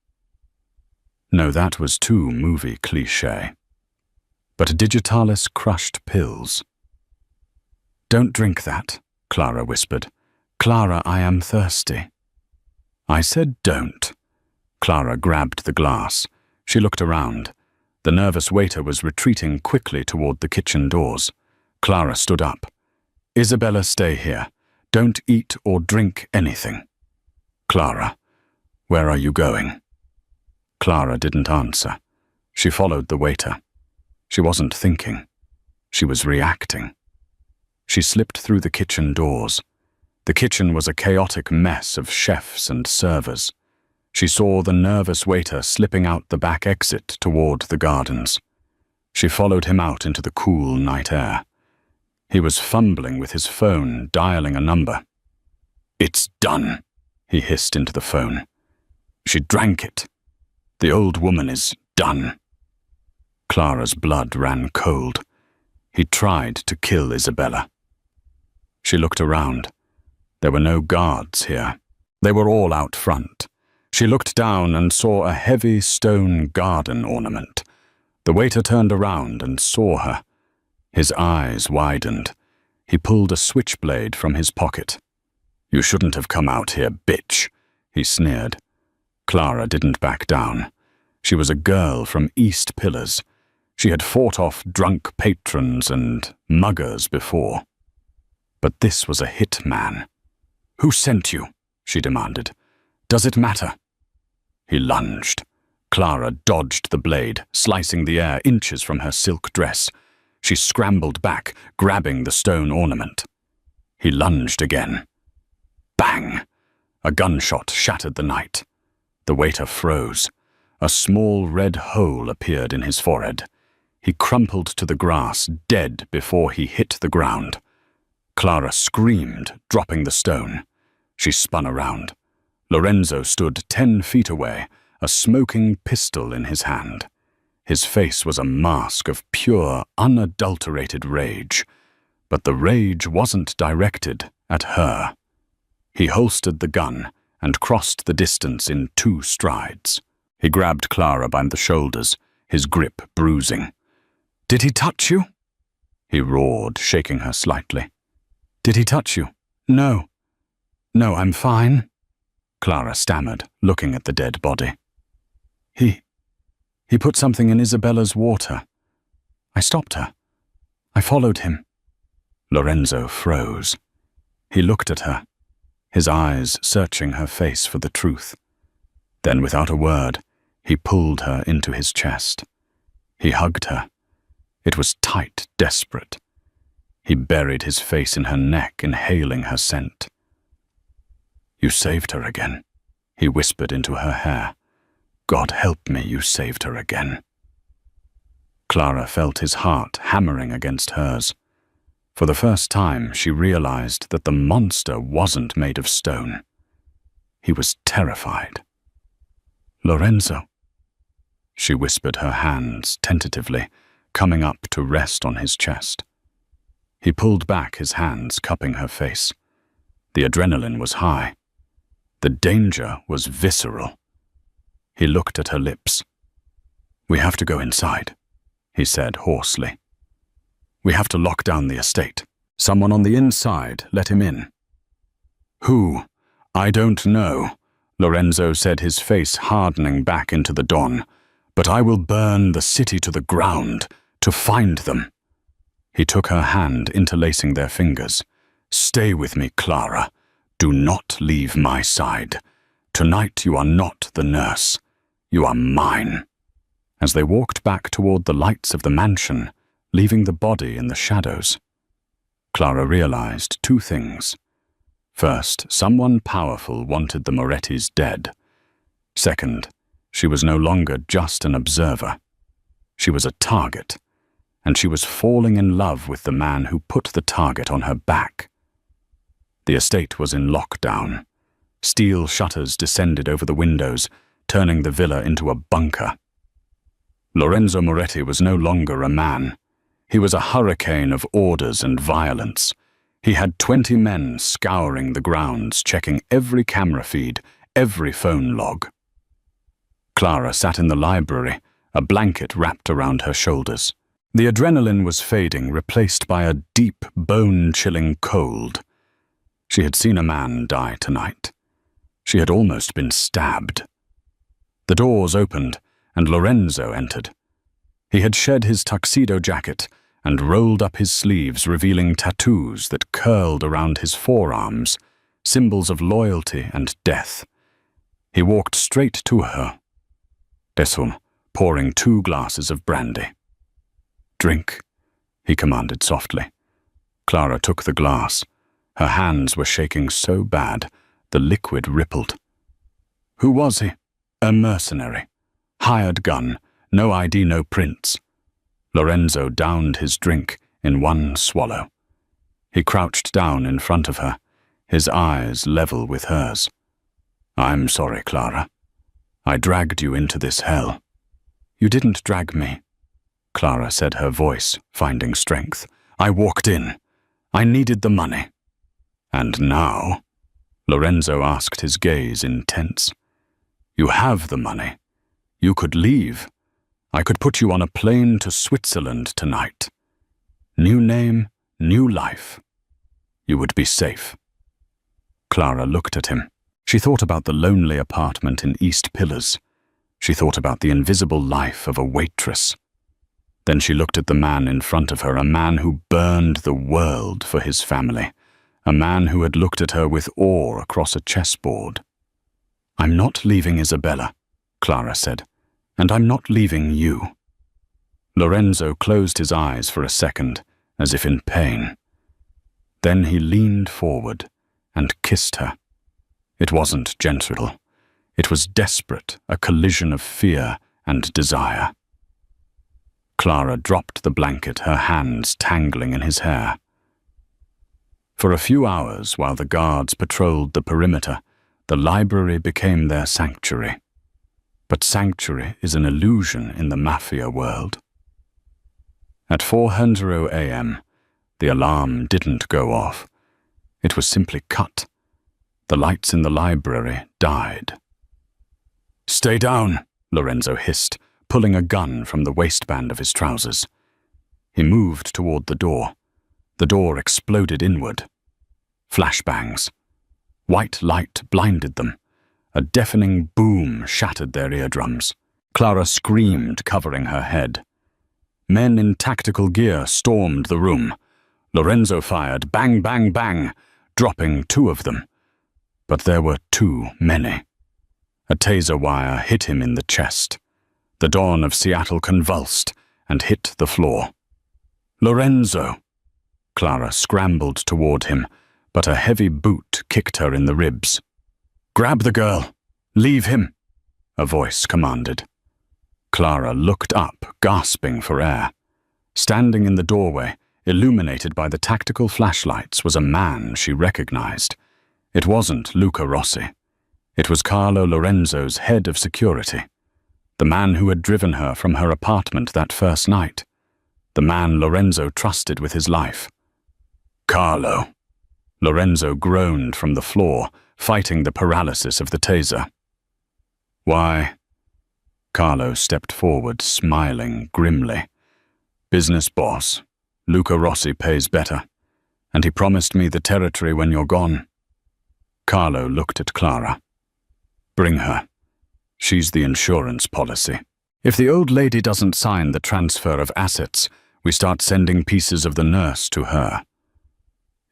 No, that was too movie cliché. But digitalis crushed pills. "Don't drink that," Clara whispered. "Clara, I am thirsty." "I said don't." Clara grabbed the glass. She looked around. The nervous waiter was retreating quickly toward the kitchen doors. Clara stood up. "Isabella, stay here. Don't eat or drink anything." "Clara, where are you going?" Clara didn't answer. She followed the waiter. She wasn't thinking. She was reacting. She slipped through the kitchen doors. The kitchen was a chaotic mess of chefs and servers. She saw the nervous waiter slipping out the back exit toward the gardens. She followed him out into the cool night air. He was fumbling with his phone, dialing a number. "It's done," he hissed into the phone. "She drank it. The old woman is done." Clara's blood ran cold. He tried to kill Isabella. She looked around. There were no guards here. They were all out front. She looked down and saw a heavy stone garden ornament. The waiter turned around and saw her. His eyes widened. He pulled a switchblade from his pocket. "You shouldn't have come out here, bitch," he sneered. Clara didn't back down. She was a girl from East Pillars. She had fought off drunk patrons and muggers before. But this was a hit man. "Who sent you?" she demanded. "Does it matter?" He lunged. Clara dodged the blade, slicing the air inches from her silk dress. She scrambled back, grabbing the stone ornament. He lunged again. Bang! A gunshot shattered the night. The waiter froze. A small red hole appeared in his forehead. He crumpled to the grass, dead before he hit the ground. Clara screamed, dropping the stone. She spun around. Lorenzo stood 10 feet away, a smoking pistol in his hand. His face was a mask of pure, unadulterated rage. But the rage wasn't directed at her. He holstered the gun and crossed the distance in 2 strides. He grabbed Clara by the shoulders, his grip bruising. "Did he touch you?" He roared, shaking her slightly. "Did he touch you?" "No. No, I'm fine," Clara stammered, looking at the dead body. He put something in Isabella's water. I stopped her. I followed him." Lorenzo froze. He looked at her, his eyes searching her face for the truth. Then, without a word, he pulled her into his chest. He hugged her. It was tight, desperate. He buried his face in her neck, inhaling her scent. "You saved her again," he whispered into her hair. "God help me, you saved her again." Clara felt his heart hammering against hers. For the first time, she realized that the monster wasn't made of stone. He was terrified. "Lorenzo," she whispered, her hands tentatively, coming up to rest on his chest. He pulled back his hands, cupping her face. The adrenaline was high. The danger was visceral. He looked at her lips. "We have to go inside," he said hoarsely. "We have to lock down the estate. Someone on the inside let him in." "Who? I don't know," Lorenzo said, his face hardening back into the dawn. "But I will burn the city to the ground to find them." He took her hand, interlacing their fingers. "Stay with me, Clara. Do not leave my side. Tonight you are not the nurse. You are mine." As they walked back toward the lights of the mansion, leaving the body in the shadows, Clara realized 2 things. First, someone powerful wanted the Morettis dead. Second, she was no longer just an observer. She was a target, and she was falling in love with the man who put the target on her back. The estate was in lockdown. Steel shutters descended over the windows, turning the villa into a bunker. Lorenzo Moretti was no longer a man. He was a hurricane of orders and violence. He had 20 men scouring the grounds, checking every camera feed, every phone log. Clara sat in the library, a blanket wrapped around her shoulders. The adrenaline was fading, replaced by a deep, bone-chilling cold. She had seen a man die tonight. She had almost been stabbed. The doors opened, and Lorenzo entered. He had shed his tuxedo jacket and rolled up his sleeves, revealing tattoos that curled around his forearms, symbols of loyalty and death. He walked straight to her. Desum, pouring 2 glasses of brandy. "Drink," he commanded softly. Clara took the glass. Her hands were shaking so bad, the liquid rippled. "Who was he?" "A mercenary. Hired gun. No ID, no prints." Lorenzo downed his drink in 1 swallow. He crouched down in front of her, his eyes level with hers. "I'm sorry, Clara. I dragged you into this hell." "You didn't drag me," Clara said, her voice finding strength. "I walked in. I needed the money." "And now?" Lorenzo asked, his gaze intense. "You have the money. You could leave. I could put you on a plane to Switzerland tonight. New name, new life. You would be safe." Clara looked at him. She thought about the lonely apartment in East Pillars. She thought about the invisible life of a waitress. Then she looked at the man in front of her, a man who burned the world for his family, a man who had looked at her with awe across a chessboard. "I'm not leaving Isabella," Clara said, "and I'm not leaving you." Lorenzo closed his eyes for a second, as if in pain. Then he leaned forward and kissed her. It wasn't gentle. It was desperate, a collision of fear and desire. Clara dropped the blanket, her hands tangling in his hair. For a few hours, while the guards patrolled the perimeter, the library became their sanctuary. But sanctuary is an illusion in the Mafia world. At 4:00 a.m., the alarm didn't go off. It was simply cut. The lights in the library died. "Stay down," Lorenzo hissed, pulling a gun from the waistband of his trousers. He moved toward the door. The door exploded inward. Flashbangs. White light blinded them. A deafening boom shattered their eardrums. Clara screamed, covering her head. Men in tactical gear stormed the room. Lorenzo fired, bang, bang, bang, dropping 2 of them. But there were too many. A taser wire hit him in the chest. The dawn of Seattle convulsed and hit the floor. "Lorenzo!" Clara scrambled toward him, but a heavy boot kicked her in the ribs. "Grab the girl! Leave him!" a voice commanded. Clara looked up, gasping for air. Standing in the doorway, illuminated by the tactical flashlights, was a man she recognized. It wasn't Luca Rossi. It was Carlo Lorenzo's head of security. The man who had driven her from her apartment that first night. The man Lorenzo trusted with his life. "Carlo." Lorenzo groaned from the floor, fighting the paralysis of the taser. "Why?" Carlo stepped forward, smiling grimly. "Business boss. Luca Rossi pays better. And he promised me the territory when you're gone." Carlo looked at Clara. "Bring her. She's the insurance policy. If the old lady doesn't sign the transfer of assets, we start sending pieces of the nurse to her.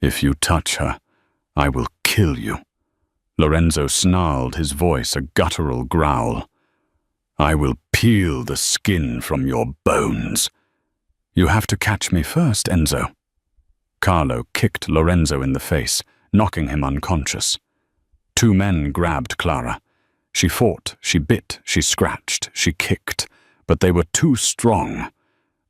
If you touch her, I will kill you." Lorenzo snarled, his voice a guttural growl. "I will peel the skin from your bones." "You have to catch me first, Enzo." Carlo kicked Lorenzo in the face, knocking him unconscious. 2 men grabbed Clara. She fought, she bit, she scratched, she kicked, but they were too strong.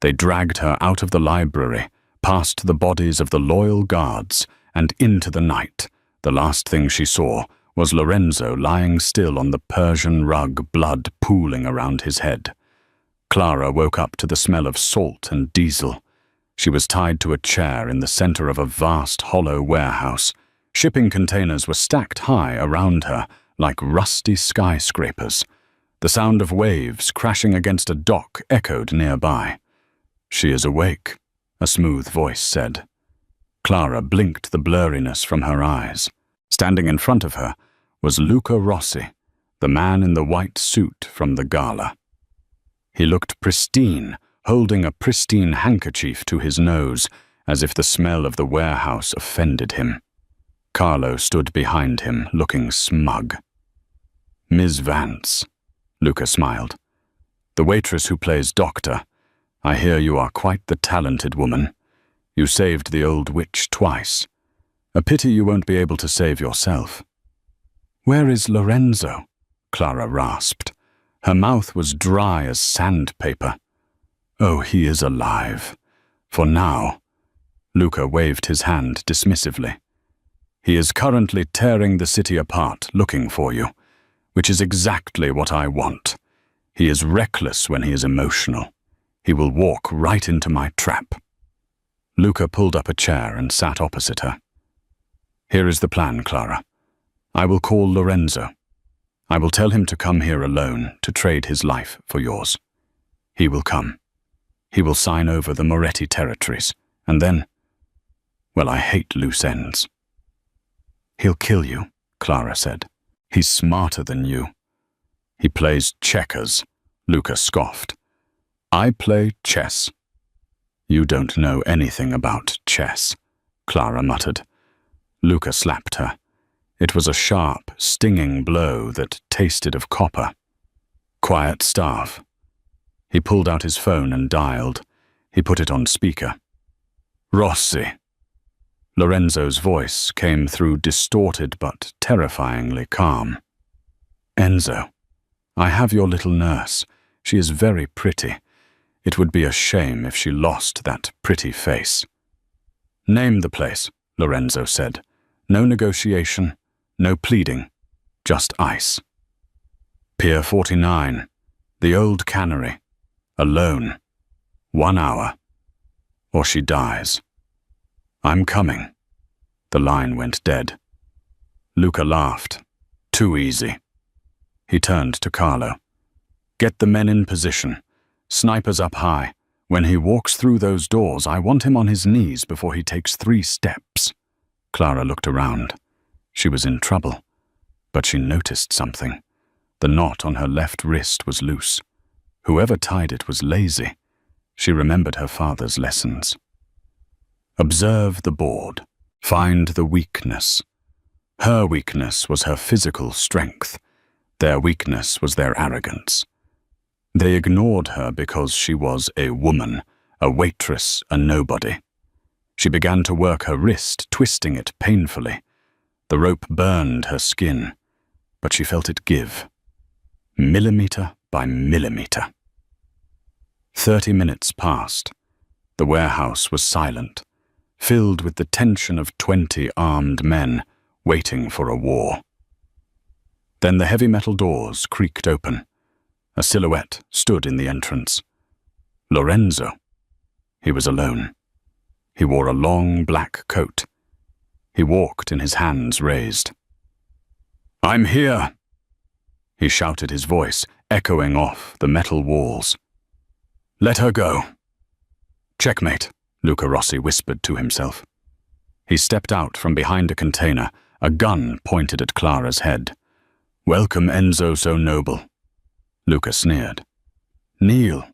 They dragged her out of the library, past the bodies of the loyal guards, and into the night. The last thing she saw was Lorenzo lying still on the Persian rug, blood pooling around his head. Clara woke up to the smell of salt and diesel. She was tied to a chair in the center of a vast hollow warehouse. Shipping containers were stacked high around her, like rusty skyscrapers. The sound of waves crashing against a dock echoed nearby. "She is awake," a smooth voice said. Clara blinked the blurriness from her eyes. Standing in front of her was Luca Rossi, the man in the white suit from the gala. He looked pristine, holding a pristine handkerchief to his nose, as if the smell of the warehouse offended him. Carlo stood behind him, looking smug. "Ms. Vance," Luca smiled. "The waitress who plays Doctor. I hear you are quite the talented woman. You saved the old witch twice. A pity you won't be able to save yourself." "Where is Lorenzo?" Clara rasped. Her mouth was dry as sandpaper. "Oh, he is alive. For now." Luca waved his hand dismissively. "He is currently tearing the city apart, looking for you, which is exactly what I want. He is reckless when he is emotional. He will walk right into my trap." Luca pulled up a chair and sat opposite her. "Here is the plan, Clara. I will call Lorenzo. I will tell him to come here alone to trade his life for yours. He will come. He will sign over the Moretti territories, and then, well, I hate loose ends." "He'll kill you," Clara said. "He's smarter than you." "He plays checkers," Luca scoffed. I play chess. You don't know anything about chess, Clara muttered. Luca slapped her. It was a sharp, stinging blow that tasted of copper. Quiet, staff. He pulled out his phone and dialed. He put it on speaker. Rossi. Lorenzo's voice came through distorted but terrifyingly calm. Enzo, I have your little nurse. She is very pretty. It would be a shame if she lost that pretty face. Name the place, Lorenzo said. No negotiation, no pleading, just ice. Pier 49, the old cannery, alone, 1 hour, or she dies. I'm coming. The line went dead. Luca laughed. Too easy. He turned to Carlo. Get the men in position. Snipers up high. When he walks through those doors, I want him on his knees before he takes 3 steps. Clara looked around. She was in trouble, but she noticed something. The knot on her left wrist was loose. Whoever tied it was lazy. She remembered her father's lessons. Observe the board. Find the weakness. Her weakness was her physical strength. Their weakness was their arrogance. They ignored her because she was a woman, a waitress, a nobody. She began to work her wrist, twisting it painfully. The rope burned her skin, but she felt it give. Millimeter by millimeter. 30 minutes passed. The warehouse was silent, filled with the tension of 20 armed men waiting for a war. Then the heavy metal doors creaked open. A silhouette stood in the entrance. Lorenzo. He was alone. He wore a long black coat. He walked in his hands raised. I'm here, he shouted, his voice echoing off the metal walls. Let her go. Checkmate, Luca Rossi whispered to himself. He stepped out from behind a container, a gun pointed at Clara's head. Welcome, Enzo, so noble. Luca sneered. Kneel.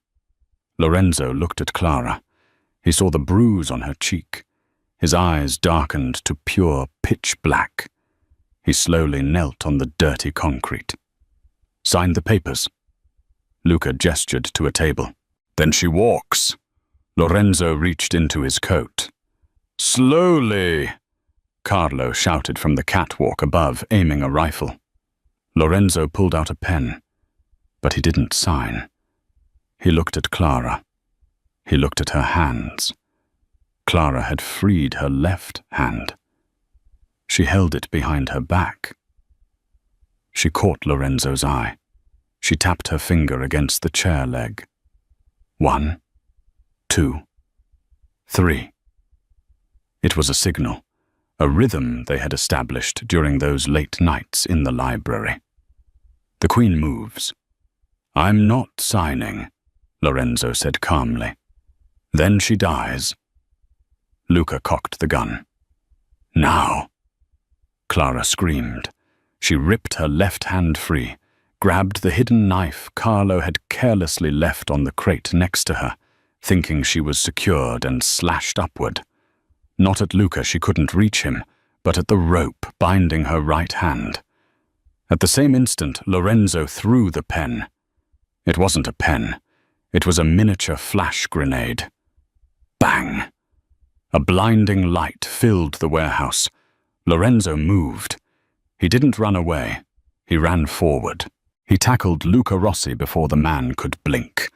Lorenzo looked at Clara. He saw the bruise on her cheek. His eyes darkened to pure pitch black. He slowly knelt on the dirty concrete. Sign the papers. Luca gestured to a table. Then she walks. Lorenzo reached into his coat. Slowly, Carlo shouted from the catwalk above, aiming a rifle. Lorenzo pulled out a pen, but he didn't sign. He looked at Clara. He looked at her hands. Clara had freed her left hand. She held it behind her back. She caught Lorenzo's eye. She tapped her finger against the chair leg. 1, 2, 3. It was a signal, a rhythm they had established during those late nights in the library. The Queen moves. I'm not signing, Lorenzo said calmly. Then she dies. Luca cocked the gun. Now. Clara screamed. She ripped her left hand free, grabbed the hidden knife Carlo had carelessly left on the crate next to her, thinking she was secured, and slashed upward. Not at Luca, she couldn't reach him, but at the rope binding her right hand. At the same instant, Lorenzo threw the pen. It wasn't a pen. It was a miniature flash grenade. Bang! A blinding light filled the warehouse. Lorenzo moved. He didn't run away. He ran forward. He tackled Luca Rossi before the man could blink.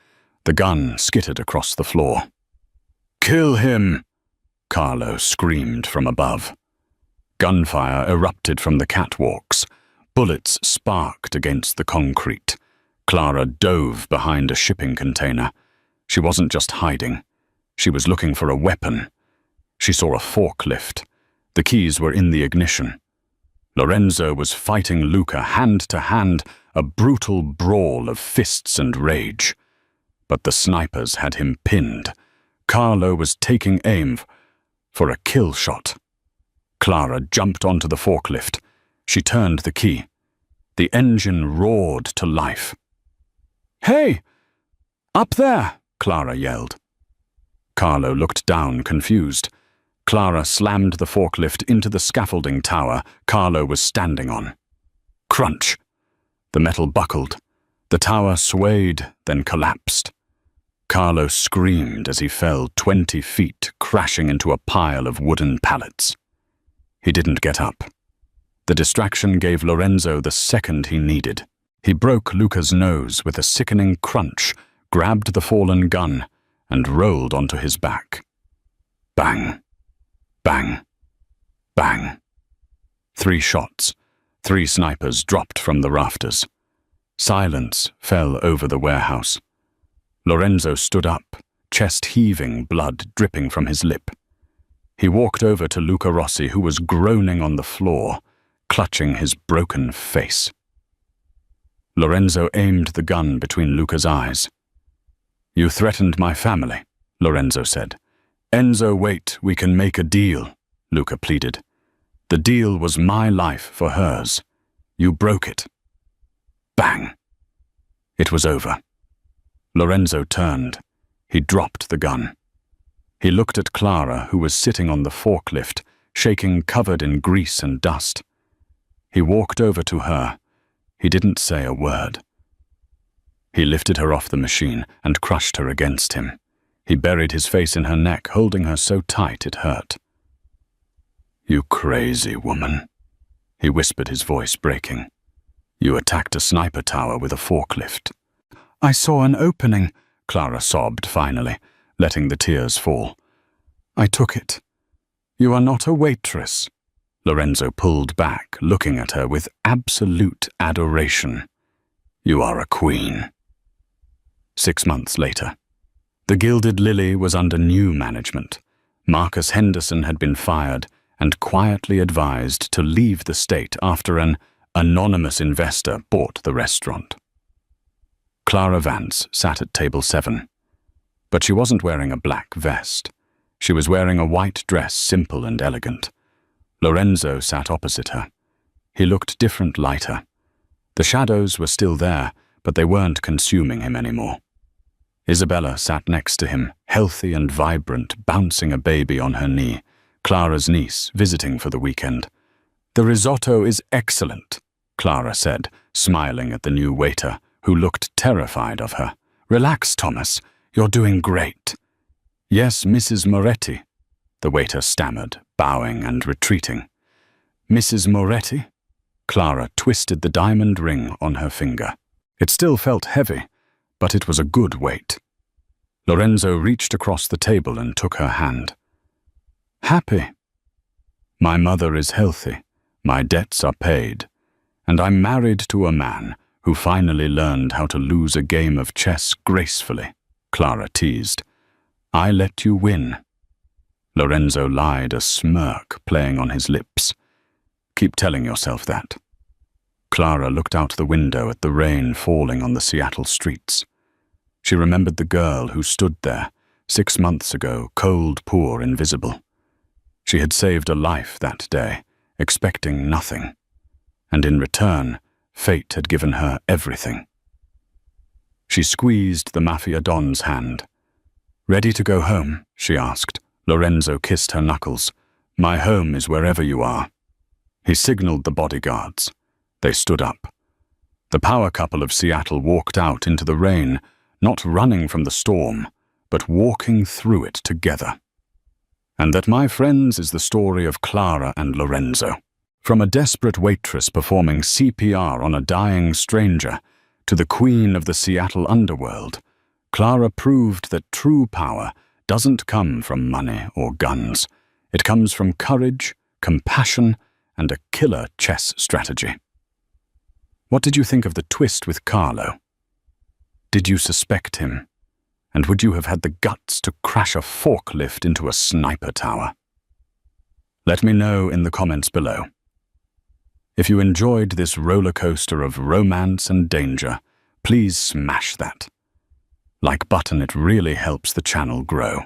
The gun skittered across the floor. Kill him! Carlo screamed from above. Gunfire erupted from the catwalks. Bullets sparked against the concrete. Clara dove behind a shipping container. She wasn't just hiding. She was looking for a weapon. She saw a forklift. The keys were in the ignition. Lorenzo was fighting Luca hand to hand, a brutal brawl of fists and rage. But the snipers had him pinned. Carlo was taking aim for a kill shot. Clara jumped onto the forklift. She turned the key. The engine roared to life. Hey! Up there! Clara yelled. Carlo looked down, confused. Clara slammed the forklift into the scaffolding tower Carlo was standing on. Crunch! The metal buckled. The tower swayed, then collapsed. Carlo screamed as he fell 20 feet, crashing into a pile of wooden pallets. He didn't get up. The distraction gave Lorenzo the second he needed. He broke Luca's nose with a sickening crunch, grabbed the fallen gun, and rolled onto his back. Bang! Bang! Bang! 3 shots. 3 snipers dropped from the rafters. Silence fell over the warehouse. Lorenzo stood up, chest heaving, blood dripping from his lip. He walked over to Luca Rossi, who was groaning on the floor, clutching his broken face. Lorenzo aimed the gun between Luca's eyes. "You threatened my family," Lorenzo said. "Enzo, wait, we can make a deal," Luca pleaded. "The deal was my life for hers. You broke it." Bang! It was over. Lorenzo turned. He dropped the gun. He looked at Clara, who was sitting on the forklift, shaking, covered in grease and dust. He walked over to her. He didn't say a word. He lifted her off the machine and crushed her against him. He buried his face in her neck, holding her so tight it hurt. "You crazy woman," he whispered, his voice breaking. "You attacked a sniper tower with a forklift." "I saw an opening," Clara sobbed finally, letting the tears fall. "I took it." "You are not a waitress." Lorenzo pulled back, looking at her with absolute adoration. "You are a queen." 6 months later. The Gilded Lily was under new management. Marcus Henderson had been fired and quietly advised to leave the state after an anonymous investor bought the restaurant. Clara Vance sat at table 7. But she wasn't wearing a black vest. She was wearing a white dress, simple and elegant. Lorenzo sat opposite her. He looked different, lighter. The shadows were still there, but they weren't consuming him anymore. Isabella sat next to him, healthy and vibrant, bouncing a baby on her knee, Clara's niece, visiting for the weekend. "The risotto is excellent," Clara said, smiling at the new waiter, who looked terrified of her. "Relax, Thomas. You're doing great." "Yes, Mrs. Moretti," the waiter stammered, bowing and retreating. "Mrs. Moretti?" Clara twisted the diamond ring on her finger. It still felt heavy, but it was a good weight. Lorenzo reached across the table and took her hand. "Happy?" "My mother is healthy, my debts are paid, and I'm married to a man who finally learned how to lose a game of chess gracefully," Clara teased. "I let you win." Lorenzo lied, a smirk playing on his lips. "Keep telling yourself that." Clara looked out the window at the rain falling on the Seattle streets. She remembered the girl who stood there 6 months ago, cold, poor, invisible. She had saved a life that day, expecting nothing. And in return, fate had given her everything. She squeezed the Mafia Don's hand. "Ready to go home?" she asked. Lorenzo kissed her knuckles. "My home is wherever you are." He signaled the bodyguards. They stood up. The power couple of Seattle walked out into the rain, not running from the storm, but walking through it together. And that, my friends, is the story of Clara and Lorenzo. From a desperate waitress performing CPR on a dying stranger to the queen of the Seattle underworld, Clara proved that true power doesn't come from money or guns. It comes from courage, compassion, and a killer chess strategy. What did you think of the twist with Carlo? Did you suspect him? And would you have had the guts to crash a forklift into a sniper tower? Let me know in the comments below. If you enjoyed this roller coaster of romance and danger, please smash that like button. It really helps the channel grow.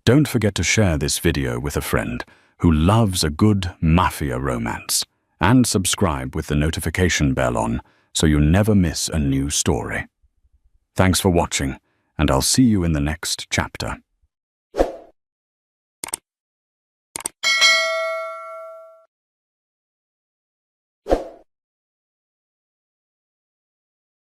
Don't forget to share this video with a friend who loves a good mafia romance, and subscribe with the notification bell on so you never miss a new story. Thanks for watching, and I'll see you in the next chapter.